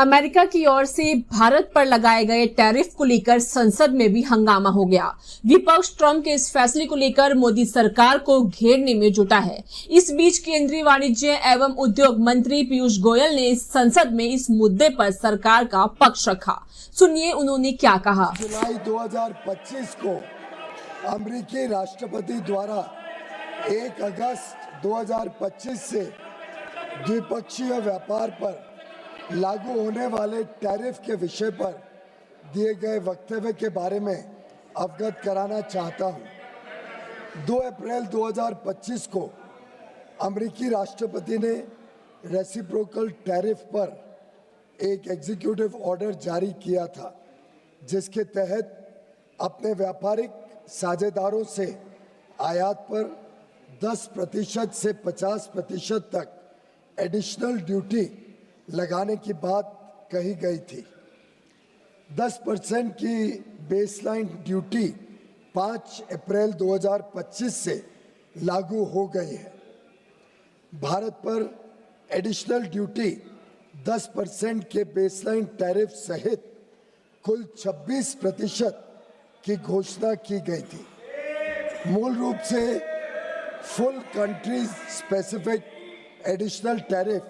America की ओर से भारत पर लगाए गए टैरिफ को लेकर संसद में भी हंगामा हो गया। विपक्ष ट्रंप के इस फैसले को लेकर मोदी सरकार को घेरने में जुटा है। इस बीच केंद्रीय वाणिज्य एवं उद्योग मंत्री पीयूष गोयल ने संसद में इस मुद्दे पर सरकार का पक्ष रखा। सुनिए उन्होंने क्या कहा। जुलाई 2025 को अमेरिकी राष्ट्रपति द्वारा 1 अगस्त 2025 से द्विपक्षीय व्यापार पर लागू होने वाले टैरिफ के विषय पर दिए गए वक्तव्य के बारे में अवगत कराना चाहता हूं। 2 अप्रैल 2025 को अमेरिकी राष्ट्रपति ने रेसिप्रोकल टैरिफ पर एक एग्जीक्यूटिव ऑर्डर जारी किया था, जिसके तहत अपने व्यापारिक साझेदारों से आयात पर 10% से 50% तक एडिशनल ड्यूटी लगाने की बात कही गई थी। 10% की बेसलाइन ड्यूटी 5 अप्रैल 2025 से लागू हो गई है। भारत पर एडिशनल ड्यूटी 10% के बेसलाइन टैरिफ सहित कुल 26% की घोषणा की गई थी। मूल रूप से full country specific additional tariff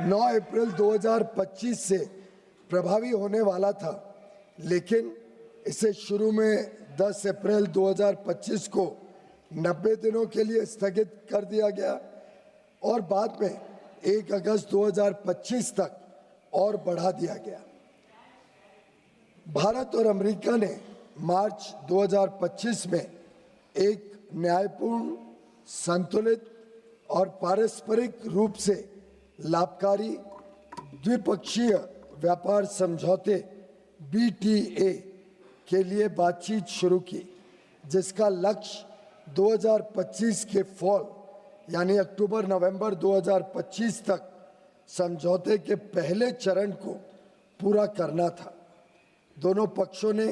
9 अप्रैल 2025 से प्रभावी होने वाला था, लेकिन इसे शुरू में 10 अप्रैल 2025 को 90 दिनों के लिए स्थगित कर दिया गया और बाद में 1 अगस्त 2025 तक और बढ़ा दिया गया। भारत और अमेरिका ने मार्च 2025 में एक न्यायपूर्ण, संतुलित और पारस्परिक रूप से लाभकारी द्विपक्षीय व्यापार समझौते BTA के लिए बातचीत शुरू की, जिसका लक्ष्य 2025 के फॉल यानी अक्टूबर-नवंबर 2025 तक समझौते के पहले चरण को पूरा करना था। दोनों पक्षों ने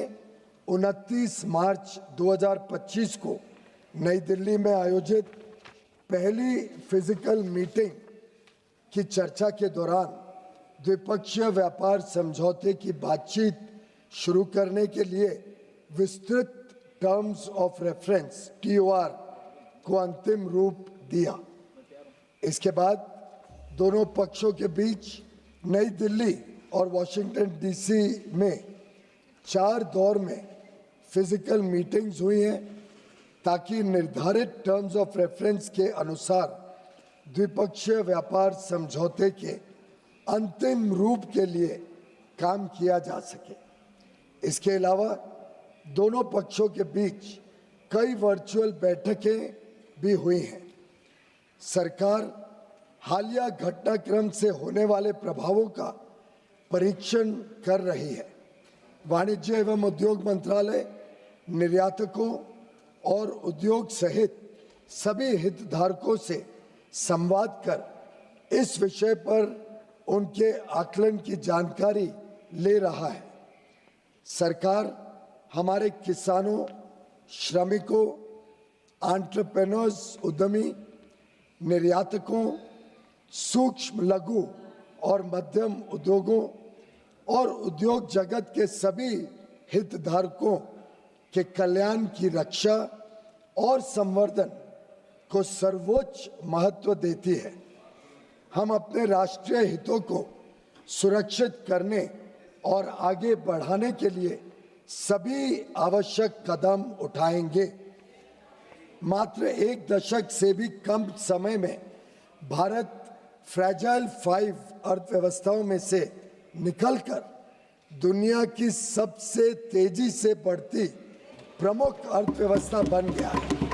29 मार्च 2025 को नई दिल्ली में आयोजित पहली फिजिकल मीटिंग की चर्चा के दौरान द्विपक्षीय व्यापार समझौते की बातचीत शुरू करने के लिए विस्तृत टर्म्स ऑफ रेफरेंस TOR को अंतिम रूप दिया। इसके बाद दोनों पक्षों के बीच नई दिल्ली और वॉशिंगटन DC में 4 दौर में फिजिकल मीटिंग्स हुई हैं, ताकि निर्धारित टर्म्स ऑफ रेफरेंस के अनुसार द्विपक्षीय व्यापार समझौते के अंतिम रूप के लिए काम किया जा सके। इसके अलावा दोनों पक्षों के बीच कई वर्चुअल बैठकें भी हुई हैं। सरकार हालिया घटनाक्रम से होने वाले प्रभावों का परीक्षण कर रही है। वाणिज्य एवं उद्योग मंत्रालय निर्यातकों और उद्योग सहित सभी हितधारकों से संवाद कर इस विषय पर उनके आकलन की जानकारी ले रहा है। सरकार हमारे किसानों, श्रमिकों, एंटरप्रेन्योर्स, उद्यमी, निर्यातकों, सूक्ष्म, लघु और मध्यम उद्योगों और उद्योग जगत के सभी हितधारकों के कल्याण की रक्षा और संवर्धन को सर्वोच्च महत्व देती है। हम अपने राष्ट्रीय हितों को सुरक्षित करने और आगे बढ़ाने के लिए सभी आवश्यक कदम उठाएंगे। मात्र 1 दशक से भी कम समय में भारत फ्रैजाइल 5 अर्थव्यवस्थाओं में से निकलकर दुनिया की सबसे तेजी से बढ़ती प्रमुख अर्थव्यवस्था बन गया है।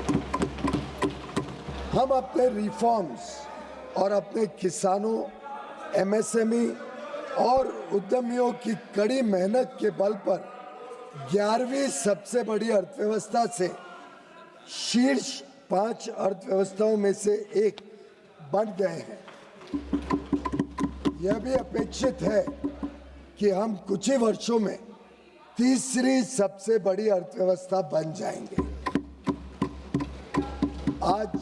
हम अपने रिफॉर्म्स और अपने किसानों, MSME और उद्यमियों की कड़ी मेहनत के बल पर 11वीं सबसे बड़ी अर्थव्यवस्था से शीर्ष 5 अर्थव्यवस्थाओं में से एक बन गए हैं। यह भी अपेक्षित है कि हम कुछ ही वर्षों में तीसरी सबसे बड़ी अर्थव्यवस्था बन जाएंगे। आज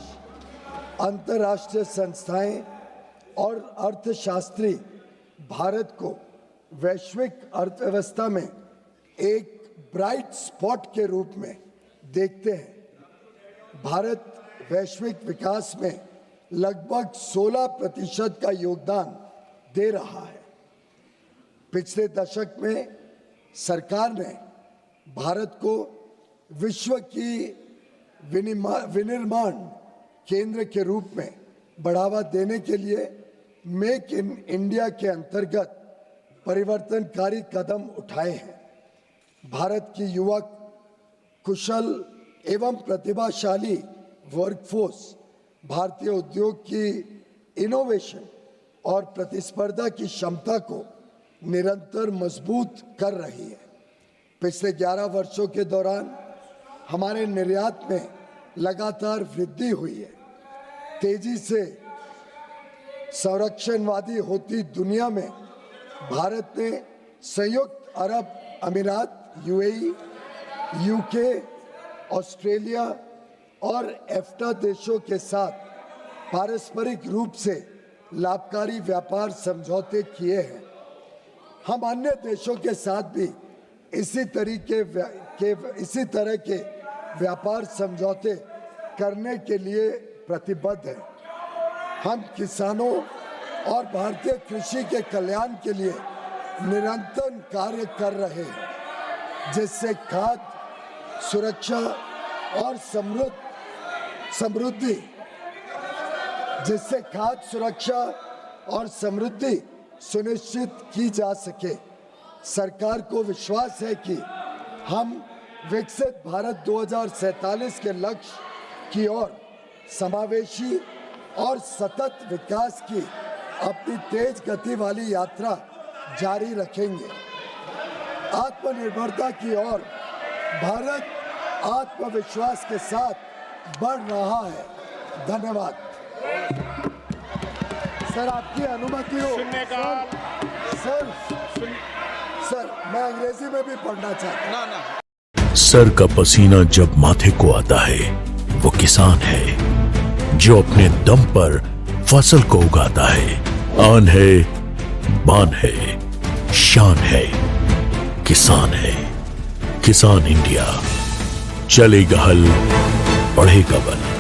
अंतर्राष्ट्रीय संस्थाएं और अर्थशास्त्री भारत को वैश्विक अर्थव्यवस्था में एक ब्राइट स्पॉट के रूप में देखते हैं। भारत वैश्विक विकास में लगभग 16% का योगदान दे रहा है। पिछले दशक में सरकार ने भारत को विश्व की विनिर्माण केंद्र के रूप में बढ़ावा देने के लिए मेक इन इंडिया के अंतर्गत परिवर्तनकारी कदम उठाए हैं। भारत की युवक, कुशल एवं प्रतिभाशाली वर्कफोर्स भारतीय उद्योग की इनोवेशन और प्रतिस्पर्धा की क्षमता को निरंतर मजबूत कर रही है। पिछले 11 वर्षों के दौरान हमारे निर्यात में लगातार वृद्धि हुई है। तेजी से संरक्षणवादी होती दुनिया में भारत ने संयुक्त अरब अमीरात, यूएई, यूके, ऑस्ट्रेलिया और एफ्टा देशों के साथ पारस्परिक रूप से लाभकारी व्यापार समझौते किए हैं। हम अन्य देशों के साथ भी इसी तरह के व्यापार समझौते करने के लिए प्रतिबद्ध हैं। हम किसानों और भारतीय कृषि के कल्याण के लिए निरंतर कार्य कर रहे हैं, जिससे खाद्य सुरक्षा और समृद्धि सुनिश्चित की जा सके। सरकार को विश्वास है कि हम विकसित भारत 2047 के लक्ष्य की ओर समावेशी और सतत विकास की अपनी तेज गति वाली यात्रा जारी रखेंगे। आत्मनिर्भरता की ओर भारत आत्मविश्वास के साथ बढ़ रहा है। धन्यवाद। सर, आपकी अनुमति हो? सर, मैं अंग्रेजी में भी पढ़ना चाहता हूँ। सर का पसीना जब माथे को आता है, वो किसान है जो अपने दम पर फसल को उगाता है। आन है, बान है, शान है, किसान है। किसान इंडिया, चलेगा हल, बढ़ेगा बल।